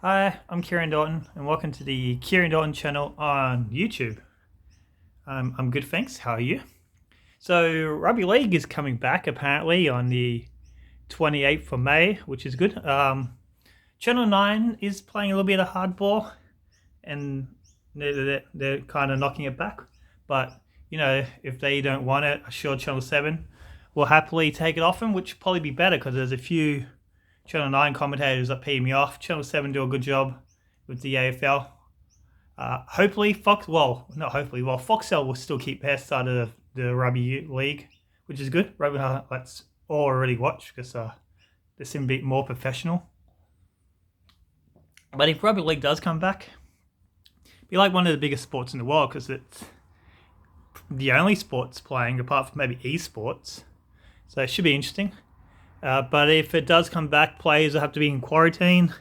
Hi, I'm Kieran Dalton, and welcome to the Kieran Dalton channel on YouTube. I'm good, thanks. How are you? So, Rugby League is coming back apparently on the 28th of May, which is good. Channel 9 is playing a little bit of hardball, and they're kind of knocking it back. But, if they don't want it, I'm sure Channel 7 will happily take it off them, which will probably be better because there's a few Channel 9 commentators that pee me off. Channel 7 do a good job with the AFL. Hopefully Foxtel will still keep their side of the Rugby League, which is good. Rugby, that's all I already watch because they seem a bit more professional. But if Rugby League does come back, it'd be like one of the biggest sports in the world because it's the only sports playing apart from maybe esports. So it should be interesting. But if it does come back, players will have to be in quarantine,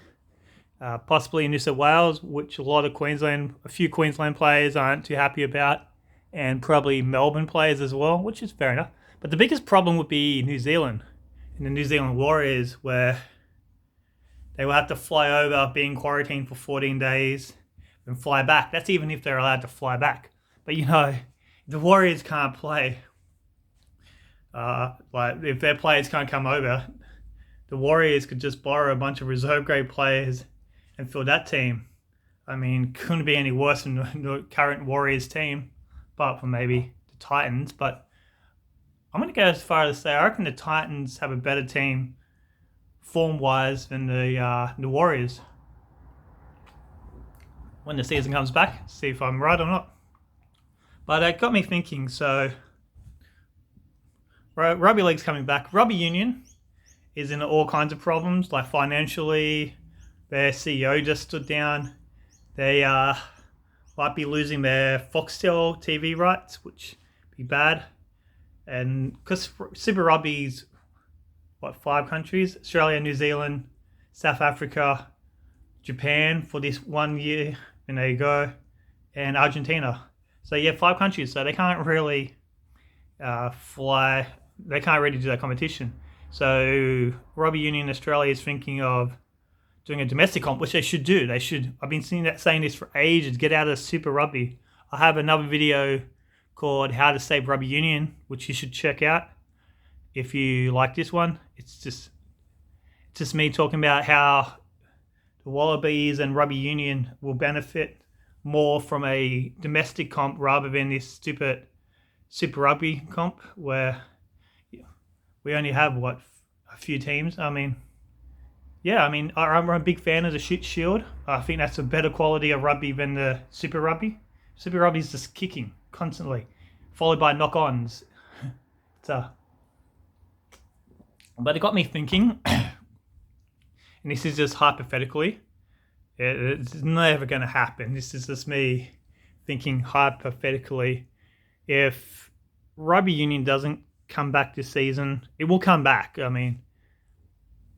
possibly in New South Wales, which a few Queensland players aren't too happy about, and probably Melbourne players as well, which is fair enough. But the biggest problem would be New Zealand, and the New Zealand Warriors, where they will have to fly over, be in quarantine for 14 days, and fly back. That's even if they're allowed to fly back. But the Warriors can't play. If their players can't come over, the Warriors could just borrow a bunch of reserve grade players and fill that team. I mean, couldn't be any worse than the current Warriors team, apart from maybe the Titans. But I'm going to go as far as to say I reckon the Titans have a better team form-wise than the Warriors. When the season comes back, see if I'm right or not. But it got me thinking, so Rugby League's coming back. Rugby Union is in all kinds of problems, like financially. Their CEO just stood down. They might be losing their Foxtel TV rights, which would be bad. And because Super Rugby's, 5 countries? Australia, New Zealand, South Africa, Japan for this 1 year, and there you go, and Argentina. So 5 countries. So they can't really fly. They can't really do that competition. So Rugby Union Australia is thinking of doing a domestic comp, which they should do. They should. I've been saying this for ages. Get out of Super Rugby. I have another video called How to Save Rugby Union, which you should check out if you like this one. It's just me talking about how the Wallabies and Rugby Union will benefit more from a domestic comp rather than this stupid Super Rugby comp where we only have a few teams. I'm a big fan of the Shield. I think that's a better quality of rugby than the Super Rugby. Super Rugby is just kicking constantly, followed by knock-ons. But it got me thinking, and this is just hypothetically. It's never going to happen. This is just me thinking hypothetically. If Rugby Union doesn't come back this season, it will come back. I mean,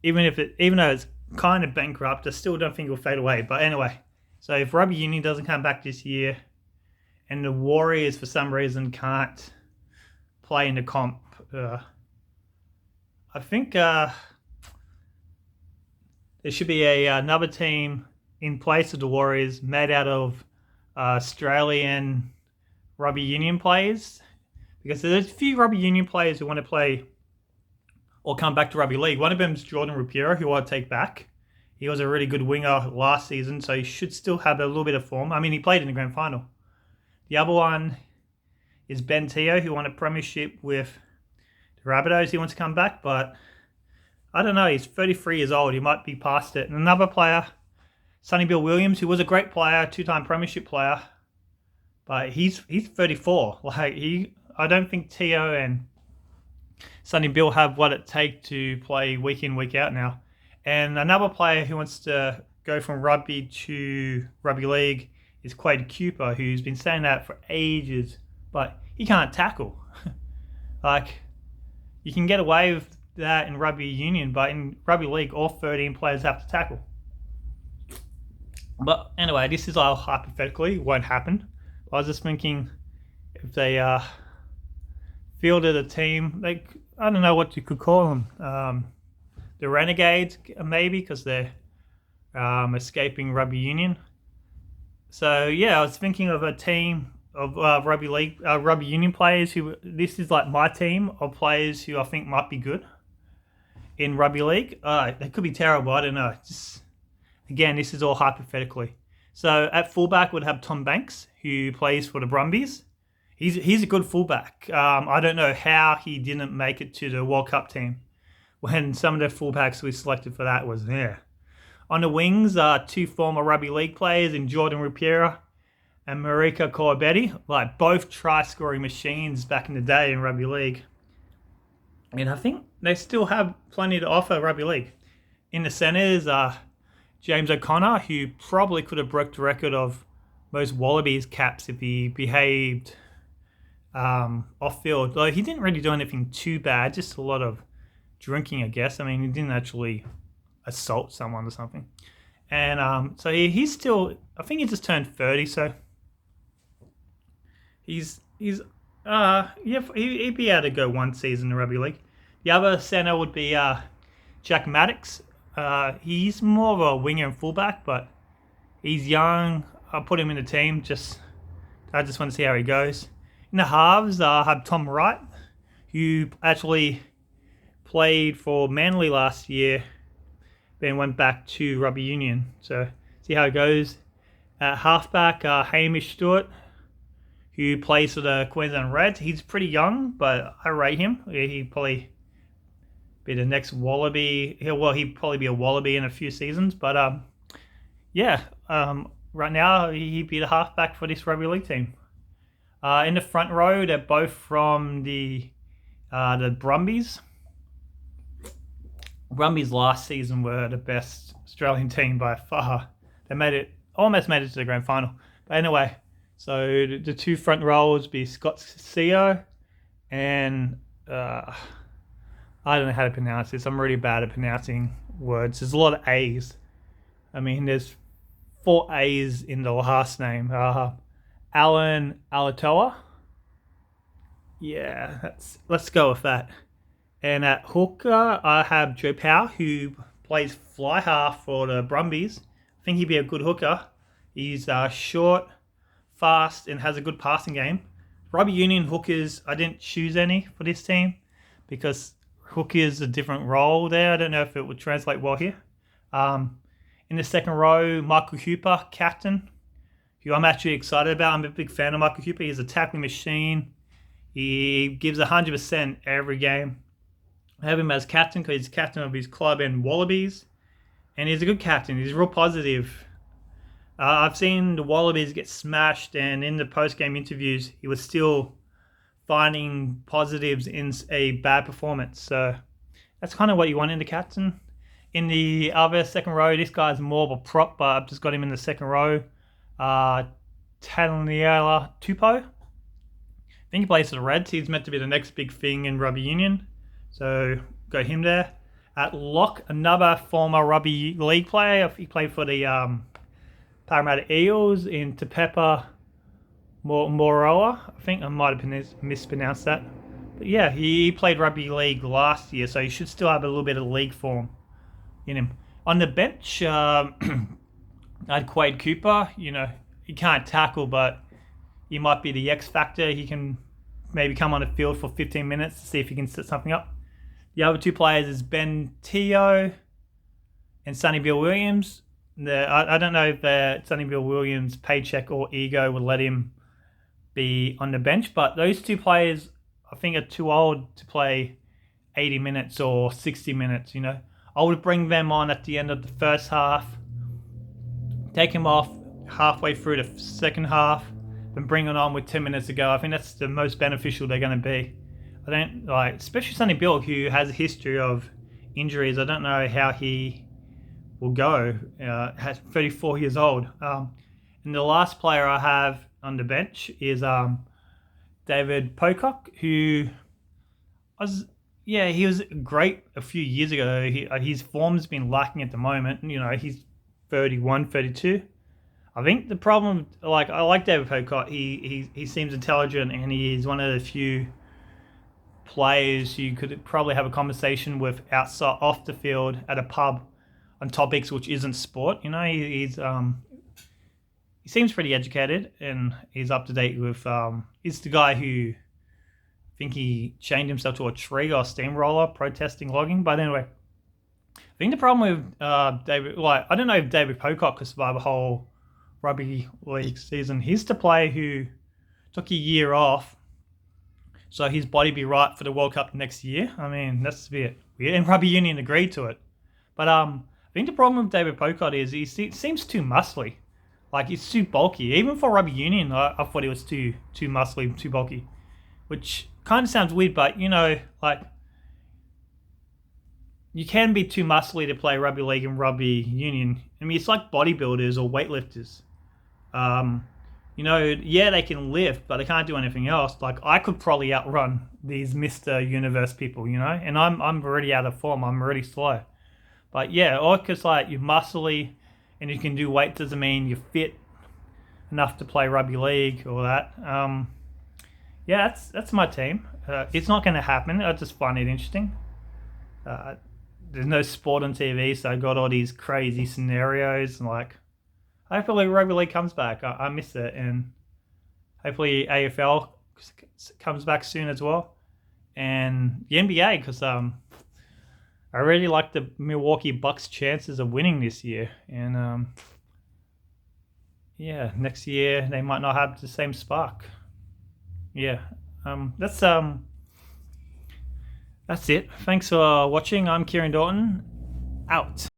even though it's kind of bankrupt, I still don't think it will fade away. But anyway, so if Rugby Union doesn't come back this year, and the Warriors for some reason can't play in the comp, I think there should be another team in place of the Warriors made out of Australian Rugby Union players, because there's a few Rugby Union players who want to play or come back to Rugby League. One of them is Jordan Rapiro, who I'll take back. He was a really good winger last season, so he should still have a little bit of form. I mean, he played in the grand final. The other one is Ben Teo, who won a premiership with the Rabbitohs. He wants to come back, but I don't know. He's 33 years old. He might be past it. And another player, Sonny Bill Williams, who was a great player, 2-time premiership player, but he's 34. I don't think Teo and Sonny Bill have what it takes to play week in, week out now. And another player who wants to go from rugby to rugby league is Quade Cooper, who's been saying that for ages, but he can't tackle. You can get away with that in rugby union, but in rugby league, all 13 players have to tackle. But anyway, this is all hypothetically, won't happen. I was just thinking if they fielded a team, I don't know what you could call them. The Renegades, maybe, because they're escaping rugby union. So yeah, I was thinking of a team of rugby union players who. This is like my team of players who I think might be good in rugby league. They could be terrible. I don't know. Just again, this is all hypothetically. So at fullback would have Tom Banks, who plays for the Brumbies. He's a good fullback. I don't know how he didn't make it to the World Cup team when some of the fullbacks we selected for that was there. On the wings are two former rugby league players in Jordan Ripiera and Marika Corbetti, like both try-scoring machines back in the day in rugby league. And I think they still have plenty to offer rugby league. In the centres are James O'Connor, who probably could have broke the record of most Wallabies caps if he behaved off-field. Though he didn't really do anything too bad, just a lot of drinking, I guess. I mean, he didn't actually assault someone or something. And so he's still, I think he just turned 30, so he'd be able to go one season in rugby league. The other centre would be Jack Maddox. He's more of a winger and fullback, but he's young. I'll put him in the team. I just want to see how he goes. In the halves, I have Tom Wright, who actually played for Manly last year, then went back to rugby union. So see how it goes. At halfback, Hamish Stewart, who plays for the Queensland Reds. He's pretty young, but I rate him. He'd probably be the next Wallaby. He'd probably be a Wallaby in a few seasons. But right now he'd be the halfback for this rugby league team. In the front row, they're both from the Brumbies. Brumbies last season were the best Australian team by far. They almost made it to the grand final. But anyway, so the two front rows be Scott Sio and I don't know how to pronounce this. I'm really bad at pronouncing words. There's a lot of A's. I mean, there's 4 A's in the last name. Alan Alatoa. Yeah, let's go with that. And at hooker, I have Joe Powell, who plays fly half for the Brumbies. I think he'd be a good hooker. He's short, fast, and has a good passing game. Rugby union hookers, I didn't choose any for this team because hooker is a different role there. I don't know if it would translate well here. In the second row, Michael Hooper, captain, who I'm actually excited about. I'm a big fan of Michael Hooper. He's a tackling machine. He gives 100% every game. I have him as captain because he's captain of his club in Wallabies. And he's a good captain. He's real positive. I've seen the Wallabies get smashed, and in the post-game interviews, he was still finding positives in a bad performance. So that's kind of what you want in the captain. In the other second row, this guy's more of a prop, but I've just got him in the second row. Taniela Tupou. I think he plays for the Reds. He's meant to be the next big thing in rugby union. So got him there. At lock, another former rugby league player. He played for the Parramatta Eels in Tepepa Moroa. I think I might have mispronounced that. But yeah, he played rugby league last year, so he should still have a little bit of league form in him. On the bench, I had Quade Cooper. You know, he can't tackle, but he might be the X factor. He can maybe come on the field for 15 minutes to see if he can set something up. The other two players is Ben Teo and Sonny Bill Williams. I don't know if Sonny Bill Williams' paycheck or ego would let him be on the bench, but those two players, I think, are too old to play 80 minutes or 60 minutes, you know. I would bring them on at the end of the first half, take him off halfway through the second half, then bring it on with 10 minutes to go. I think that's the most beneficial they're going to be. I don't especially Sonny Bill, who has a history of injuries. I don't know how he will go. Has 34 years old. And the last player I have on the bench is David Pocock, who he was great a few years ago. His form's been lacking at the moment. You know, he's 31, 32. I think the problem, I like David Pocock. He seems intelligent, and he is one of the few players you could probably have a conversation with outside off the field at a pub. on topics which isn't sport. You know, he seems pretty educated and he's up to date with. He's the guy who I think he chained himself to a tree or steamroller protesting logging. But anyway, I think the problem with David, like, I don't know if David Pocock could survive a whole rugby league season. He's the player who took a year off so his body be right for the World Cup next year. I mean, that's a bit weird. And Rugby Union agreed to it. But I think the problem with David Pocock is he seems too muscly. Like, he's too bulky. Even for Rugby Union, I thought he was too muscly, too bulky. Which kind of sounds weird, but, you know, like, you can be too muscly to play rugby league and rugby union. I mean, it's like bodybuilders or weightlifters. You know, yeah, they can lift, but they can't do anything else. Like, I could probably outrun these Mr. Universe people, you know? And I'm already out of form. I'm already slow. But, yeah, all because, like, you're muscly and you can do weight doesn't mean you're fit enough to play rugby league or that. Yeah, that's my team. It's not going to happen. I just find it interesting. There's no sport on TV, so I got all these crazy scenarios. And, like, hopefully rugby league comes back. I miss it. And hopefully AFL comes back soon as well. And the NBA, because I really like the Milwaukee Bucks' chances of winning this year. And, yeah, next year they might not have the same spark. Yeah, that's it. Thanks for watching. I'm Kieran Dalton. Out.